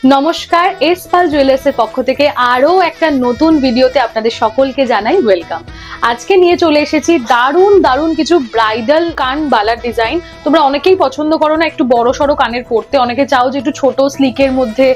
নমস্কার, এস পাল জুয়েলার্সের পক্ষ থেকে আরো একটা নতুন ভিডিওতে আপনাদের সকলকে জানাই ওয়েলকাম। আজকে নিয়ে চলে এসেছি দারুণ দারুণ কিছু ব্রাইডাল কান বালার ডিজাইন। তোমরা অনেকেই পছন্দ করো না একটু বড় সড়ো কানের পরতে, অনেকে চাও যে একটু ছোট স্লিকের মধ্যে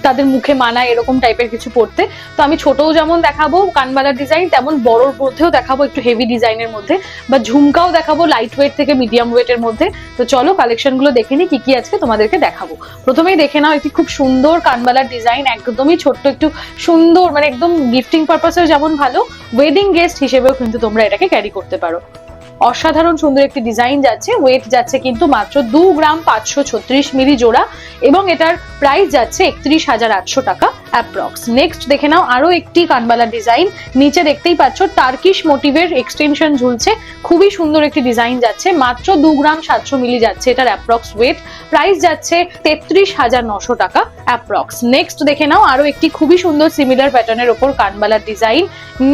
তাদের মুখে মানায় এরকম টাইপের কিছু পরতে। তো আমি ছোটও যেমন দেখাবো কানবালার ডিজাইন, তেমন বড়র মধ্যেও দেখাবো একটু হেভি ডিজাইনের মধ্যে, বা ঝুমকাও দেখাবো লাইট ওয়েট থেকে মিডিয়াম ওয়েটের মধ্যে। তো চলো কালেকশন গুলো দেখে নি কি কি আজকে তোমাদেরকে দেখাবো। প্রথমেই দেখে নাও একটি খুব সুন্দর কানবালার ডিজাইন, একদমই ছোট্ট একটু সুন্দর, মানে একদম গিফটিং পারপাসেও যেমন ভালো, ওয়েডিং গেস্ট হিসেবেও কিন্তু তোমরা এটাকে ক্যারি করতে পারো। অসাধারণ সুন্দর একটি ডিজাইন যাচ্ছে, ওয়েট যাচ্ছে কিন্তু মাত্র 2 গ্রাম 536 মিলি জোড়া, এবং এটার প্রাইস যাচ্ছে 31,800 টাকা অ্যাপ্রক্স। নেক্সট দেখে নাও আরো একটি কানবালার ডিজাইন, নিচে দেখতেই পাচ্ছ টার্কিশ মোটিভের এক্সটেনশন ঝুলছে, খুবই সুন্দর একটি ডিজাইন যাচ্ছে, মাত্র 2 গ্রাম 700 মিলি যাচ্ছে এটার অ্যাপ্রক্স ওয়েট, প্রাইস যাচ্ছে 33,900 টাকা অ্যাপ্রক্স। নেক্সট দেখে নাও আরো একটি খুবই সুন্দর সিমিলার প্যাটার্নের ওপর কানবালার ডিজাইন।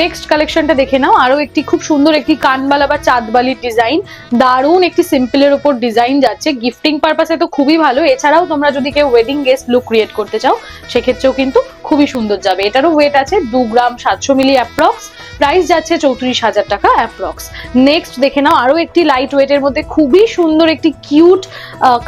নেক্সট কালেকশনটা দেখে নাও আরো একটি খুব সুন্দর একটি কানবালা বা চাঁদবালির ডিজাইন, দারুণ একটি সিম্পলের ওপর ডিজাইন যাচ্ছে, গিফটিং পারপাসে তো খুবই ভালো। এছাড়াও তোমরা যদি কেউ ওয়েডিং গেস্ট লুক ক্রিয়েট করতে চাও সেক্ষেত্রেও কিন্তু খুবই সুন্দর যাবে। এটারও ওয়েট আছে 2 গ্রাম 700 মিলি অ্যাপ্রক্স, প্রাইস যাচ্ছে 34,000 টাকা অ্যাপ্রক্স। নেক্সট দেখে নাও আরো একটি লাইট ওয়েটের মধ্যে খুবই সুন্দর একটি কিউট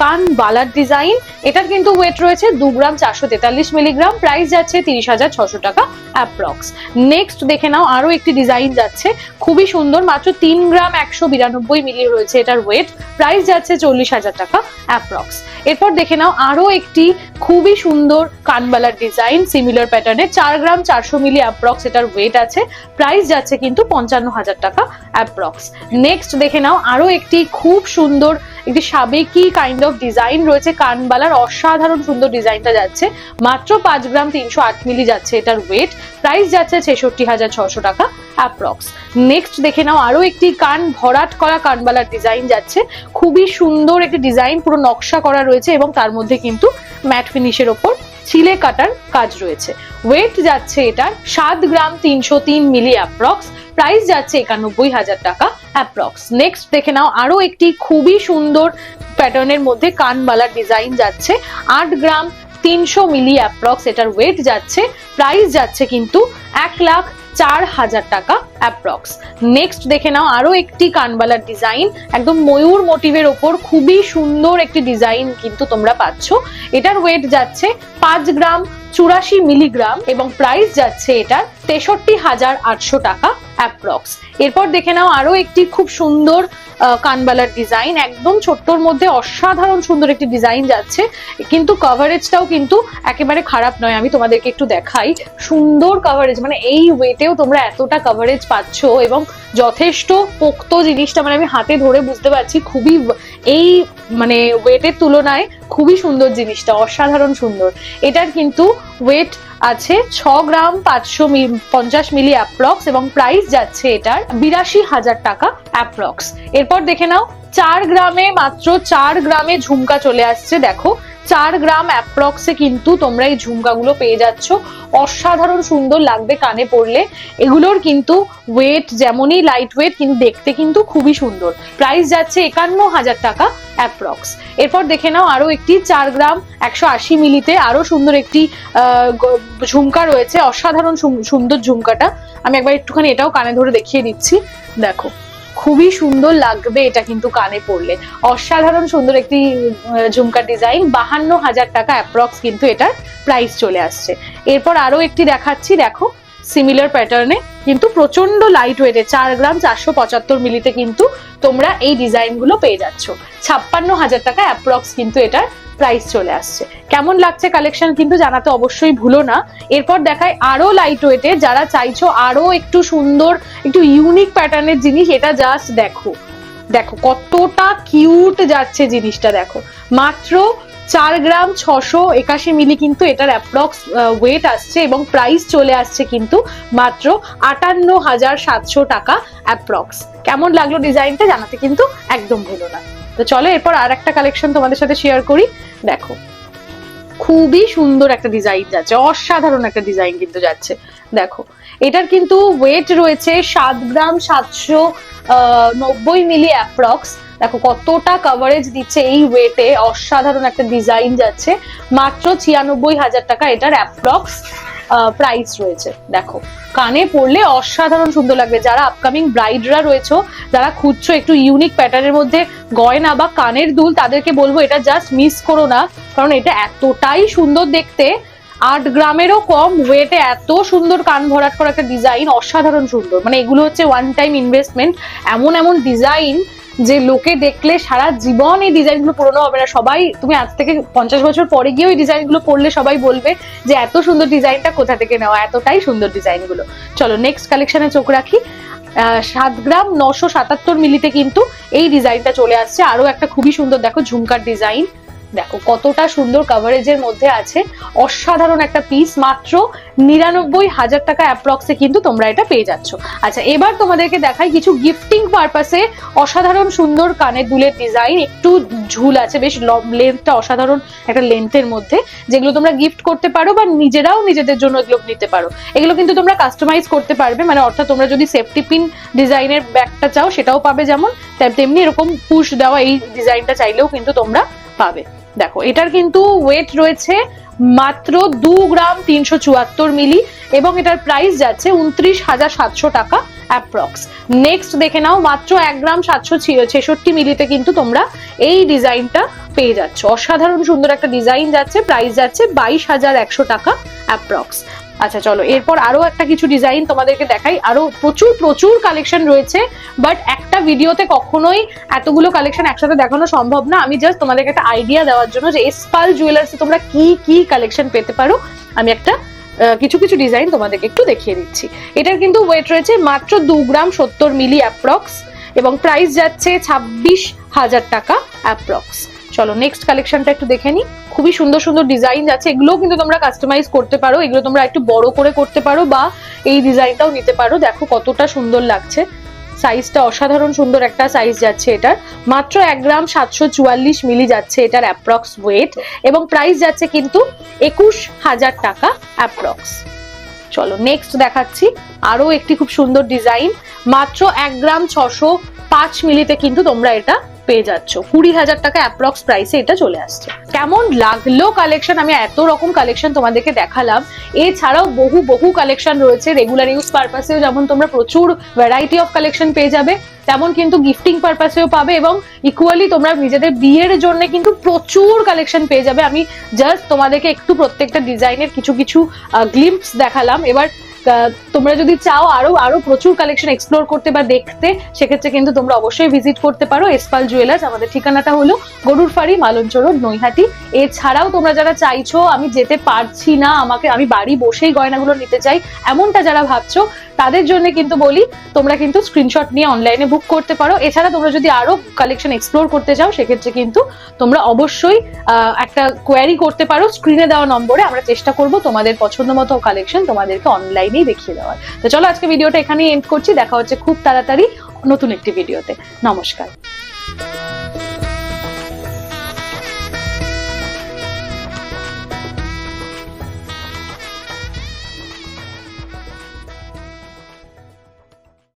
কান বালার ডিজাইন, এটার কিন্তু ওয়েট রয়েছে 2 গ্রাম 443 মিলিগ্রাম, প্রাইস যাচ্ছে 30,600 টাকা অ্যাপ্রক্স। নেক্সট দেখে নাও আরো একটি ডিজাইন যাচ্ছে খুবই সুন্দর, মাত্র 3 গ্রাম 192 মিলি রয়েছে এটার ওয়েট, প্রাইস যাচ্ছে 40,000 টাকা অ্যাপ্রক্স। এরপর দেখে নাও আরো একটি খুবই সুন্দর কানবালার ডিজাইন সিমিলার প্যাটার্নে, 4 গ্রাম 400 মিলি অ্যাপ্রক্স এটার ওয়েট আছে, প্রাইস যাচ্ছে কিন্তু 55,000 টাকা অ্যাপ্রক্স। নেক্সট দেখে নাও আরো একটি খুব সুন্দর একটি সাবেকি কাইন্ড অফ ডিজাইন রয়েছে কানবালার, অসাধারণ সুন্দর ডিজাইনটা যাচ্ছে, মাত্র 5 গ্রাম 308 মিলি যাচ্ছে এটার ওয়েট, প্রাইস যাচ্ছে 66,600 টাকা অ্যাপ্রক্স। নেক্সট দেখে নাও আরো একটি কান ভরাট করা কানবালার ডিজাইন যাচ্ছে, খুবই সুন্দর একটি ডিজাইন, পুরো নকশা করা রয়েছে এবং তার মধ্যে কিন্তু ম্যাট ফিনিশের ওপর ছিলে কাটার কাজ রয়েছে। ওয়েট যাচ্ছে এটার 7 গ্রাম 303 মিলি অ্যাপ্রক্স, প্রাইস যাচ্ছে 91,000 টাকা অ্যাপ্রক্স। নেক্সট দেখে নাও আরো একটি খুবই সুন্দর প্যাটার্নের মধ্যে কানবালার ডিজাইন যাচ্ছে, 8 গ্রাম 300 মিলি অ্যাপ্রক্স এটার ওয়েট যাচ্ছে, প্রাইস যাচ্ছে কিন্তু 1,04,000 টাকা অ্যাপ্রক্স। নেক্সট দেখে নাও আরো একটি কানবালার ডিজাইন, একদম ময়ূর মোটিভের ওপর খুবই সুন্দর একটি ডিজাইন কিন্তু তোমরা পাচ্ছ, এটার ওয়েট যাচ্ছে 5 গ্রাম 84 মিলিগ্রাম এবং প্রাইস যাচ্ছে এটার 63,800 টাকা অ্যাপ্রক্স। এরপর দেখে নাও আরো একটি খুব সুন্দর কানবালার ডিজাইন, একদম ছোট্টর মধ্যে অসাধারণ সুন্দর একটি ডিজাইন যাচ্ছে, কিন্তু কভারেজটাও কিন্তু একেবারে খারাপ নয়, আমি তোমাদেরকে একটু দেখাই। সুন্দর কভারেজ, মানে এই ওয়েটেও তোমরা এতটা কভারেজ পাচ্ছ এবং যথেষ্ট পোক্ত জিনিসটা, মানে আমি হাতে ধরে বুঝতে পারছি খুবই, এই মানে ওয়েটের তুলনায় খুবই সুন্দর জিনিসটা, অসাধারণ সুন্দর। এটার কিন্তু ওয়েট আছে 6 গ্রাম 550 মিলি অ্যাপ্রক্স এবং প্রাইস যাচ্ছে এটার 82,000 টাকা অ্যাপ্রক্স। এরপর দেখে নাও 4 গ্রামে, মাত্র 4 গ্রামে ঝুমকা চলে আসছে, দেখো 4 গ্রাম অ্যাপ্রক্সে কিন্তু তোমরা এই ঝুমকাগুলো পেয়ে যাচ্ছ, অসাধারণ সুন্দর লাগবে কানে পরলে। এগুলোর কিন্তু ওয়েট যেমনই লাইট ওয়েট, কিন্তু দেখতে কিন্তু খুবই সুন্দর, প্রাইস যাচ্ছে 51,000 টাকা অ্যাপ্রক্স। এরপর দেখে নাও আরো একটি 4 গ্রাম 180 মিলিতে আরো সুন্দর একটি ঝুমকা রয়েছে, অসাধারণ সুন্দর ঝুমকাটা, আমি একবার একটুখানি এটাও কানে ধরে দেখিয়ে দিচ্ছি, দেখো খুবই সুন্দর লাগবে এটা কিন্তু কানে পরলে, অসাধারণ সুন্দর একটি ঝুমকার ডিজাইন, 52,000 টাকা অ্যাপ্রক্স কিন্তু এটার প্রাইস চলে আসছে। এরপর আরো একটি দেখাচ্ছি, দেখো সিমিলার প্যাটার্নে কিন্তু প্রচন্ড লাইট ওয়েটে 4 গ্রাম 475 মিলিতে কিন্তু তোমরা এই ডিজাইন গুলো পেয়ে যাচ্ছ, 56,000 টাকা অ্যাপ্রক্স কিন্তু এটার প্রাইস চলে আসছে। কেমন লাগছে কালেকশন কিন্তু জানাতে অবশ্যই ভুলো না। এরপর দেখায় আরো লাইট ওয়েটে, যারা চাইছো আরো একটু সুন্দর একটু ইউনিক প্যাটার্নের জিনিস, এটা জাস্ট দেখো, দেখো কতটা কিউট যাচ্ছে জিনিসটা, দেখো মাত্র 4 গ্রাম 681 মিলি কিন্তু এটার অ্যাপ্রক্স ওয়েট আসছে এবং প্রাইস চলে আসছে কিন্তু মাত্র 58,700 টাকা অ্যাপ্রক্স। কেমন লাগলো ডিজাইনটা জানাতে কিন্তু একদম ভুলো না। তো চলো এরপর আর একটা কালেকশন তোমাদের সাথে শেয়ার করি, দেখো খুবই সুন্দর একটা ডিজাইন যাচ্ছে, অসাধারণ একটা ডিজাইন কিন্তু যাচ্ছে, দেখো এটার কিন্তু ওয়েট রয়েছে 7 গ্রাম 790 মিলি অ্যাপ্রক্স, দেখো কতটা কভারেজ দিচ্ছে এই ওয়েটে, অসাধারণ একটা ডিজাইন যাচ্ছে। মাত্র 96,000 টাকা এটার অ্যাপ্রক্স প্রাইস রয়েছে। দেখো কানে পরলে অসাধারণ সুন্দর লাগবে। যারা আপকামিং ব্রাইডরা রয়েছে, যারা খুঁজছো একটু ইউনিক প্যাটার্নের মধ্যে গয়না বা কানের দুল, তাদেরকে বলবো এটা জাস্ট মিস করো না, কারণ এটা এতটাই সুন্দর দেখতে। 8 গ্রামেরও কম ওয়েটে এত সুন্দর কান ভরাট করা একটা ডিজাইন, অসাধারণ সুন্দর। মানে এগুলো হচ্ছে ওয়ান টাইম ইনভেস্টমেন্ট। এমন এমন ডিজাইন যে লোকে দেখলে সারা জীবন এই ডিজাইনগুলো পুরনো হবে না। সবাই, তুমি আজ থেকে 50 বছর পরে গিয়ে ওই ডিজাইনগুলো পরলে সবাই বলবে যে এত সুন্দর ডিজাইনটা কোথা থেকে নেওয়া, এতটাই সুন্দর ডিজাইনগুলো। চলো নেক্সট কালেকশনে চোখ রাখি। 7 গ্রাম 977 মিলিতে কিন্তু এই ডিজাইনটা চলে আসছে। আরো একটা খুবই সুন্দর দেখো ঝুমকার ডিজাইন, দেখো কতটা সুন্দর কভারেজের মধ্যে আছে, অসাধারণ একটা পিস। মাত্র 99,000 টাকা অ্যাপ্রক্সে কিন্তু তোমরা এটা পেয়ে যাচ্ছ। আচ্ছা এবার তোমাদেরকে দেখাই কিছু গিফটিং পারপাসে অসাধারণ সুন্দর কানের দুলের ডিজাইন। একটু ঝুল আছে, বেশ লেন্থটা অসাধারণ একটা লেন্থের মধ্যে, যেগুলো তোমরা গিফট করতে পারো বা নিজেরাও নিজেদের জন্য এগুলো নিতে পারো। এগুলো কিন্তু তোমরা কাস্টমাইজ করতে পারবে, মানে অর্থাৎ তোমরা যদি সেফটি পিন ডিজাইনের ব্যাগটা চাও সেটাও পাবে, যেমন তেমনি এরকম পুশ দেওয়া এই ডিজাইনটা চাইলেও কিন্তু তোমরা পাবে। দেখো এটার কিন্তু ওয়েট রয়েছে মাত্র 2 গ্রাম 374 মিলি এবং এটার প্রাইস যাচ্ছে 29,700 টাকা অ্যাপ্রক্স। নেক্সট দেখে নাও, মাত্র 1 গ্রাম 766 মিলিতে কিন্তু তোমরা এই ডিজাইনটা পেয়ে যাচ্ছ। অসাধারণ সুন্দর একটা ডিজাইন যাচ্ছে, প্রাইস যাচ্ছে 22,100 টাকা অ্যাপ্রক্স। আচ্ছা চলো এরপর আরো একটা কিছু ডিজাইন তোমাদেরকে দেখাই। আরো প্রচুর কালেকশন রয়েছে, বাট একটা ভিডিওতে কখনোই এতগুলো কালেকশন একসাথে দেখানো সম্ভব না। আমি জাস্ট তোমাদেরকে একটা আইডিয়া দেওয়ার জন্য যে এসপাল জুয়েলার্সে তোমরা কি কি কালেকশন পেতে পারো, আমি একটা কিছু ডিজাইন তোমাদেরকে একটু দেখিয়ে দিচ্ছি। এটার কিন্তু ওয়েট রয়েছে মাত্র 2 গ্রাম 70 মিলি অ্যাপ্রক্স এবং প্রাইস যাচ্ছে 26,000 টাকা অ্যাপ্রক্স। চলো নেক্সট কালেকশনটা একটু দেখে নি। খুবই সুন্দর সুন্দর ডিজাইন আছে, এগুলোও কিন্তু তোমরা কাস্টমাইজ করতে পারো, এগুলো তোমরা একটু বড় করে করতে পারো বা এই ডিজাইনটাও নিতে পারো। দেখো কতটা সুন্দর লাগছে, সাইজটা অসাধারণ সুন্দর একটা সাইজ যাচ্ছে এটার। মাত্র 1 গ্রাম 744 মিলি যাচ্ছে এটার অ্যাপ্রক্স ওয়েট এবং প্রাইস যাচ্ছে কিন্তু 21,000 টাকা অ্যাপ্রক্স। চলো নেক্সট দেখাচ্ছি আরো একটি খুব সুন্দর ডিজাইন। মাত্র 1 গ্রাম 605 মিলিতে কিন্তু তোমরা এটা পেয়ে যাচ্ছ। 20,000 টাকা অ্যাপ্রক্স প্রাইসে এটা চলে আসছে। কেমন লাগলো কালেকশন? আমি এত রকম কালেকশন তোমাদেরকে দেখালাম। এছাড়াও বহু কালেকশন রয়েছে রেগুলার ইউজ পারপাসেও, যেমন তোমরা প্রচুর ভ্যারাইটি অফ কালেকশন পেয়ে যাবে, তেমন কিন্তু গিফটিং পারপাসেও পাবে এবং ইকুয়ালি তোমরা নিজেদের বিয়ের জন্য কিন্তু প্রচুর কালেকশন পেয়ে যাবে। আমি জাস্ট তোমাদেরকে একটু প্রত্যেকটা ডিজাইনের কিছু গ্লিম্পস দেখালাম। এবার তোমরা যদি চাও আরো প্রচুর কালেকশন এক্সপ্লোর করতে বা দেখতে, সেক্ষেত্রে কিন্তু তোমরা অবশ্যই ভিজিট করতে পারো এসপাল জুয়েলার্স। আমাদের ঠিকানাটা হলো গরুর ফাড়ি, মালঞ্চ রোড, নৈহাটি। এছাড়াও তোমরা যারা চাইছো আমি যেতে পারছি না, আমি বাড়ি বসেই গয়নাগুলো নিতে চাই, এমনটা যারা ভাবছো, তাদের জন্য কিন্তু বলি তোমরা কিন্তু স্ক্রিনশট নিয়ে অনলাইনে বুক করতে পারো। এছাড়া তোমরা যদি আরো কালেকশন এক্সপ্লোর করতে চাও, সেক্ষেত্রে কিন্তু তোমরা অবশ্যই একটা কোয়ারি করতে পারো স্ক্রিনে দেওয়া নম্বরে। আমরা চেষ্টা করব তোমাদের পছন্দ মতো কালেকশন তোমাদেরকে অনলাইনেই দেখিয়ে দেওয়ার। তো চলো আজকে ভিডিওটা এখানেই এন্ড করছি, দেখা হচ্ছে খুব তাড়াতাড়ি নতুন একটি ভিডিওতে। নমস্কার।